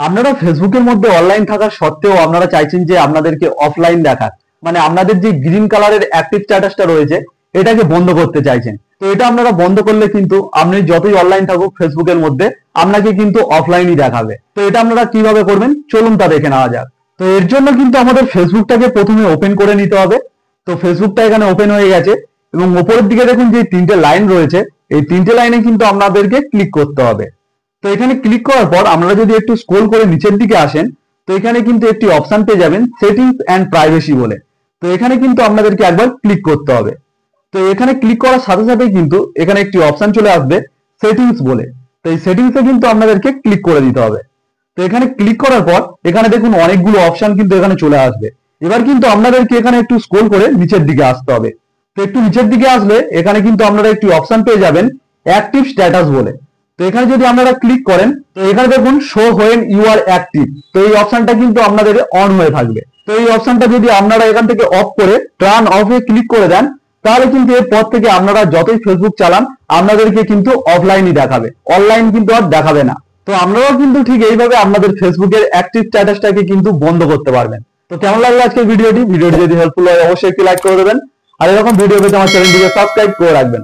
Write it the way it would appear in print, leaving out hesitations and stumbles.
আপনারা ফেসবুকের মধ্যে অনলাইন থাকা সত্ত্বেও আপনারা চাইছেন যে আপনাদেরকে অফলাইন দেখার, মানে আপনাদের যে গ্রিন কালারের অ্যাক্টিভ স্ট্যাটাসটা রয়েছে এটাকে বন্ধ করতে চাইছেন। তো এটা আপনারা বন্ধ করলে কিন্তু আপনি যতই অনলাইন থাকুক ফেসবুকের মধ্যে আপনাকে কিন্তু অফলাইনই দেখাবে। তো এটা আপনারা কিভাবে করবেন চলুন তা দেখে নেওয়া যাক। তো এর জন্য কিন্তু আমাদের ফেসবুকটাকে প্রথমে ওপেন করে নিতে হবে। তো ফেসবুকটা এখানে ওপেন হয়ে গেছে এবং উপরের দিকে দেখুন যে তিনটে লাইন রয়েছে, এই তিনটে লাইনে কিন্তু আপনাদেরকে ক্লিক করতে হবে। তো এখানে ক্লিক করার পর আমরা যদি একটু স্ক্রল করে নিচের দিকে আসেন তো এখানে কিন্তু একটি অপশন পেয়ে যাবেন সেটিংস এন্ড প্রাইভেসি বলে। তো এখানে কিন্তু আপনাদেরকে একবার ক্লিক করতে হবে। তো এখানে ক্লিক করার সাথে সাথে কিন্তু এখানে একটি অপশন চলে আসবে সেটিংস বলে। তো এই সেটিংসে কিন্তু আপনাদেরকে ক্লিক করে দিতে হবে। তো এখানে ক্লিক করার পর এখানে দেখুন অনেকগুলো অপশন কিন্তু এখানে চলে আসবে। এবার কিন্তু আপনাদেরকে এখানে একটু স্ক্রল করে নিচের দিকে আসতে হবে। তো একটু নিচের দিকে আসলে এখানে কিন্তু আপনারা একটি অপশন পেয়ে যাবেন অ্যাক্টিভ স্ট্যাটাস বলে। তো এখানে যদি আপনারা ক্লিক করেন তো এখানে দেখুন show when you are active, তো এই অপশনটা কিন্তু আপনাদের অন হয়ে থাকবে। তো এই অপশনটা যদি আপনারা এখান থেকে অফ করে টার্ন অফে ক্লিক করে দেন তাহলে কিন্তু এরপর থেকে আপনারা যতই ফেসবুক চালান আপনাদেরকে কিন্তু অফলাইনই দেখাবে, অনলাইন কিন্তু আর দেখাবে না। তো আপনারাও কিন্তু ঠিক এইভাবে আপনাদের ফেসবুকের অ্যাক্টিভ স্ট্যাটাসটাকে কিন্তু বন্ধ করতে পারবেন। তো কেমন লাগলো আজকের ভিডিওটি যদি হেল্পফুল হয় অবশ্যই একটি লাইক করে দেবেন, আর এরকম ভিডিও পেতে আমার চ্যানেলটিকে সাবস্ক্রাইব করে রাখবেন।